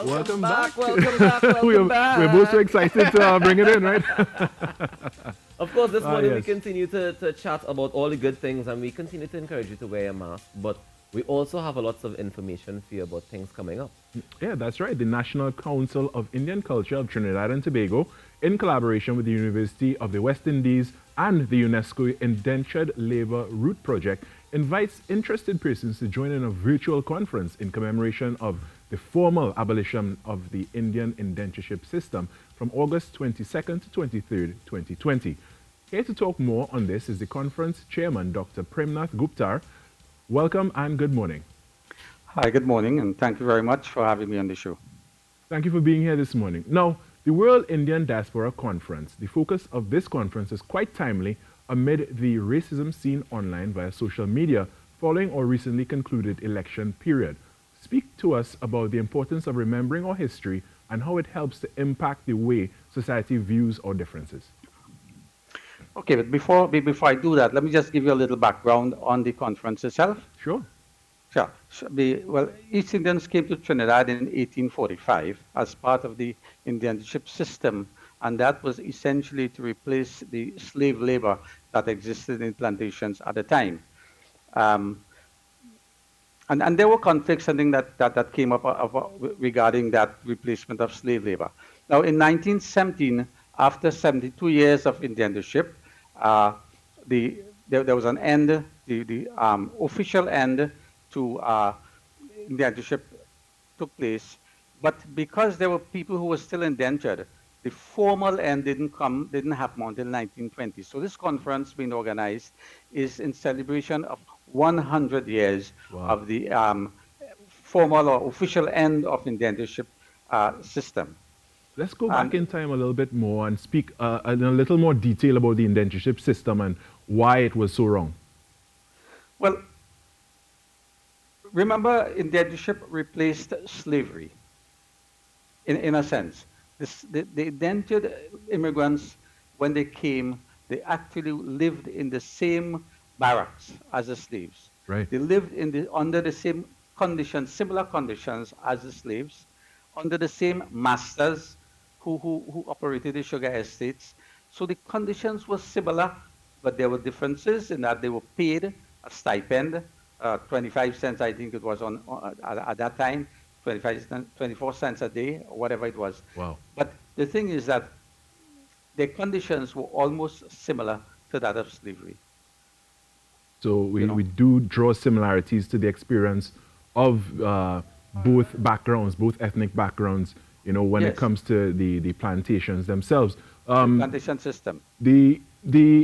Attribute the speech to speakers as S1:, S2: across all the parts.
S1: Welcome back.
S2: Welcome back. Welcome back.
S1: We're both so excited to bring it in, right?
S2: Of course, this morning we
S1: yes.
S2: continue to chat about all the good things and we continue to encourage you to wear a mask. But we also have a lots of information for you about things coming up.
S1: Yeah, that's right. The National Council of Indian Culture of Trinidad and Tobago, in collaboration with the University of the West Indies and the UNESCO Indentured Labour Route Project, invites interested persons to join in a virtual conference in commemoration of the formal abolition of the Indian indentureship system from August 22nd to 23rd, 2020. Here to talk more on this is the conference chairman, Dr. Premnath Guptar. Welcome and good morning.
S3: Hi, good morning, and thank you very much for having me on the show.
S1: Thank you for being here this morning. Now, the World Indian Diaspora Conference, the focus of this conference is quite timely amid the racism seen online via social media following our recently concluded election period. Speak to us about the importance of remembering our history and how it helps to impact the way society views our differences.
S3: Okay, but before I do that, let me just give you a little background on the conference itself.
S1: Sure.
S3: Sure. Well, East Indians came to Trinidad in 1845 as part of the indentureship system, and that was essentially to replace the slave labor that existed in plantations at the time. And there were conflicts, I think, that came up regarding that replacement of slave labor. Now, in 1917, after 72 years of indentureship, there was an end, the official end to indentureship took place. But because there were people who were still indentured, the formal end didn't happen until 1920. So this conference being organized is in celebration of 100 years of the formal or official end of indentureship system.
S1: Let's go back in time a little bit more and speak in a little more detail about the indentureship system and why it was so wrong.
S3: Well, remember, indentureship replaced slavery, in a sense. The indentured immigrants, when they came, they actually lived in the same barracks as the slaves.
S1: Right.
S3: They lived under the same conditions, similar conditions as the slaves, under the same masters who operated the sugar estates. So the conditions were similar, but there were differences in that they were paid a stipend, 25 cents, I think it was at that time, 24 cents a day, or whatever it was.
S1: Wow.
S3: But the thing is that their conditions were almost similar to that of slavery.
S1: So we do draw similarities to the experience of both backgrounds, both ethnic backgrounds, when it comes to the plantations themselves.
S3: Plantation system.
S1: The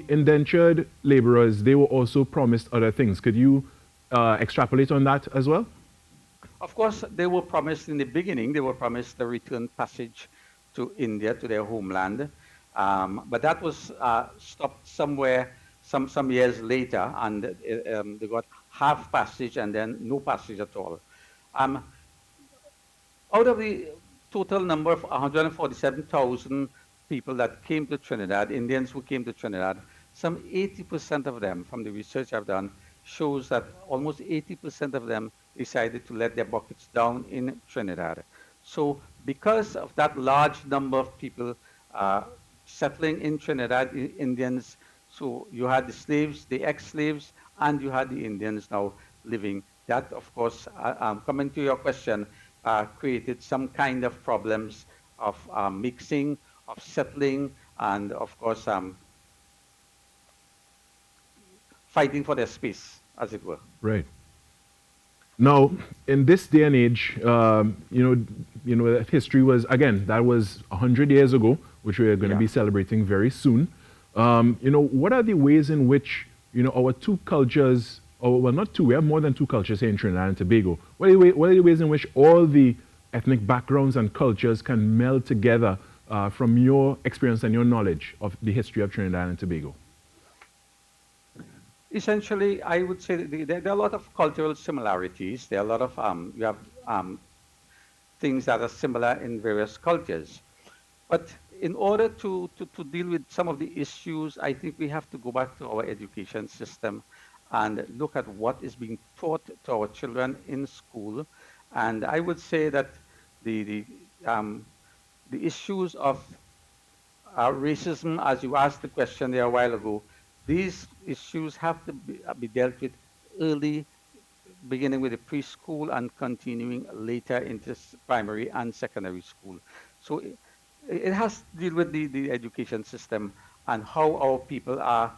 S1: indentured laborers, they were also promised other things. Could you extrapolate on that as well?
S3: Of course, they were promised in the beginning, they were promised the return passage to India, to their homeland. But that was stopped somewhere, some years later, and they got half passage and then no passage at all. Out of the total number of 147,000 people that came to Trinidad, Indians who came to Trinidad, some 80% of them, from the research I've done, shows that almost 80% of them decided to let their buckets down in Trinidad. So because of that large number of people settling in Trinidad, Indians, so you had the slaves, the ex-slaves, and you had the Indians now living. That, of course, coming to your question, created some kind of problems of mixing, of settling, and of course, fighting for their space, as it were.
S1: Right. Now, in this day and age, history was, again, that was 100 years ago, which we are going to be celebrating very soon. What are the ways in which, our two cultures, well, not two, we have more than two cultures here in Trinidad and Tobago. What are the ways in which all the ethnic backgrounds and cultures can meld together from your experience and your knowledge of the history of Trinidad and Tobago?
S3: Essentially, I would say that there are a lot of cultural similarities. There are a lot of you have things that are similar in various cultures. But in order to deal with some of the issues, I think we have to go back to our education system and look at what is being taught to our children in school. And I would say that the, the, um, the issues of racism, as you asked the question there a while ago, these issues have to be dealt with early, beginning with the preschool and continuing later into primary and secondary school. So it has to deal with the education system and how our people are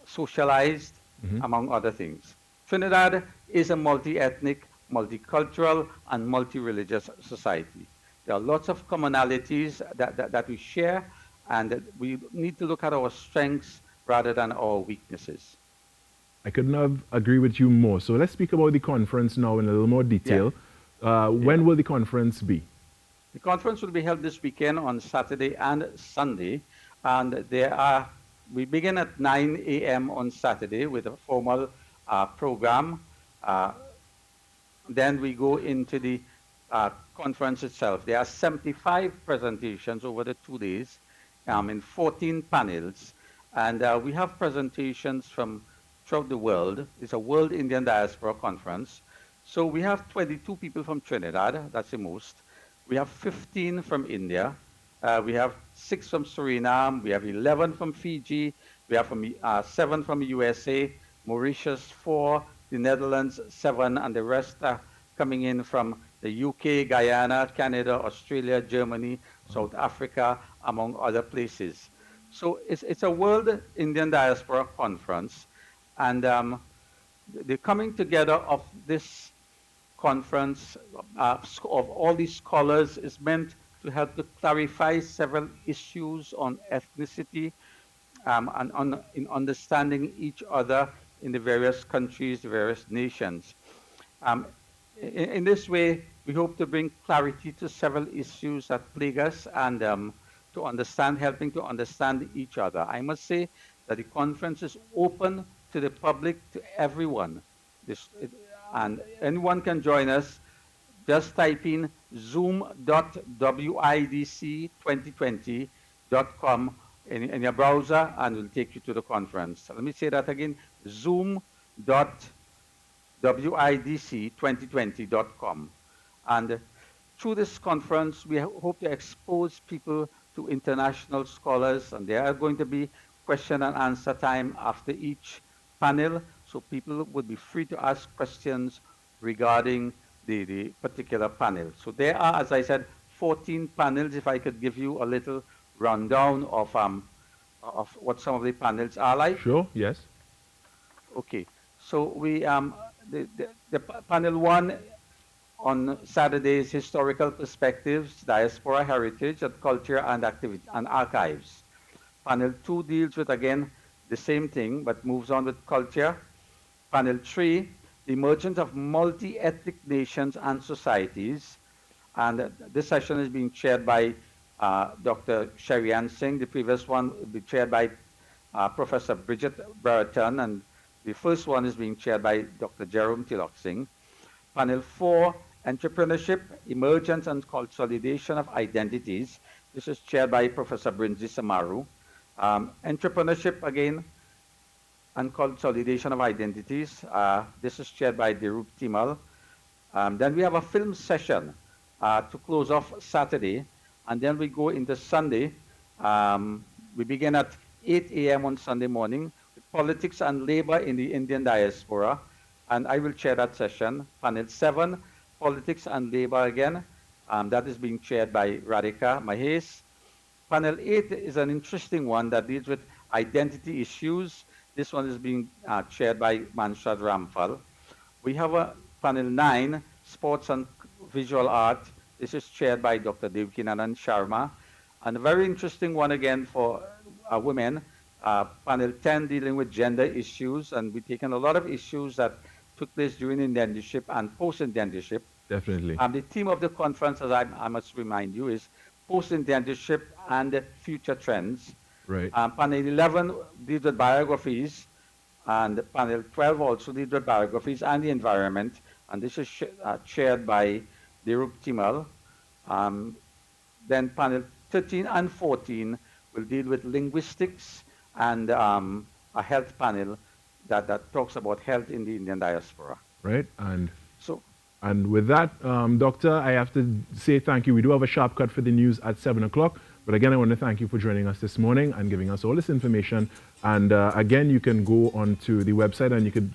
S3: socialized, among other things. Trinidad is a multi-ethnic, multicultural, and multi-religious society. There are lots of commonalities that we share, and we need to look at our strengths rather than our weaknesses.
S1: I couldn't have agreed with you more. So let's speak about the conference now in a little more
S3: Yeah.
S1: detail. When will the conference be?
S3: The conference will be held this weekend on Saturday and Sunday, and we begin at 9 a.m. on Saturday with a formal program. Uh, then we go into the conference itself. There are 75 presentations over the 2 days in 14 panels. And we have presentations from throughout the world. It's a World Indian Diaspora Conference. So we have 22 people from Trinidad, that's the most. We have 15 from India. We have 6 from Suriname. We have 11 from Fiji. We have 7 from USA, Mauritius 4, the Netherlands 7, and the rest are coming in from the UK, Guyana, Canada, Australia, Germany, South Africa, among other places. So it's a World Indian Diaspora Conference, and the coming together of this conference of all these scholars is meant to help to clarify several issues on ethnicity and in understanding each other in the various countries, the various nations. Um, in this way, we hope to bring clarity to several issues that plague us and to understand, helping to understand each other. I must say that the conference is open to the public, to everyone. And anyone can join us. Just type in zoom.widc2020.com in your browser and we'll take you to the conference. Let me say that again, zoom.widc2020.com. And through this conference, we hope to expose people to international scholars, and there are going to be question and answer time after each panel, so people would be free to ask questions regarding the particular panel. So there are, as I said, 14 panels. If I could give you a little rundown of what some of the panels are like.
S1: Sure, yes.
S3: Okay, so we the panel 1 on Saturday's historical perspectives, diaspora heritage and culture and activity and archives. Panel 2 deals with, again, the same thing, but moves on with culture. Panel 3, the emergence of multi-ethnic nations and societies. And this session is being chaired by Dr. Sherrian Singh. The previous one will be chaired by Professor Bridget Brereton, and the first one is being chaired by Dr. Jerome Tilok Singh. Panel 4, entrepreneurship, emergence and consolidation of identities. This is chaired by Professor Brinzi Samaru. Entrepreneurship, again, and consolidation of identities. This is chaired by Dirup Timal. Then we have a film session to close off Saturday, and then we go into Sunday. We begin at 8 a.m. on Sunday morning with politics and labor in the Indian diaspora, and I will chair that session. Panel 7, politics and labor again. That is being chaired by Radhika Mahes. Panel 8 is an interesting one that deals with identity issues. This one is being chaired by Manshad Ramphal. We have a panel 9, sports and visual art. This is chaired by Dr. Devkinanand Sharma. And a very interesting one again for women, panel 10 dealing with gender issues. And we've taken a lot of issues that took place during indentureship and post-indentureship.
S1: Definitely.
S3: The theme of the conference, as I must remind you, is post-indentureship and future trends.
S1: Right.
S3: Panel 11 deals with biographies, and panel 12 also deals with biographies and the environment. And this is chaired by Dirup Timal. Then panel 13 and 14 will deal with linguistics and a health panel that talks about health in the Indian diaspora.
S1: Right. And
S3: So
S1: And with that, Doctor, I have to say thank you. We do have a sharp cut for the news at 7 o'clock. But again, I want to thank you for joining us this morning and giving us all this information. And again, you can go onto the website and you can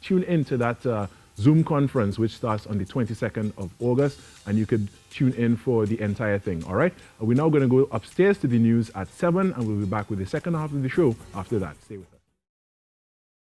S1: tune into that Zoom conference, which starts on the 22nd of August. And you could tune in for the entire thing, all right? We're now going to go upstairs to the news at 7, and we'll be back with the second half of the show after that. Stay with us.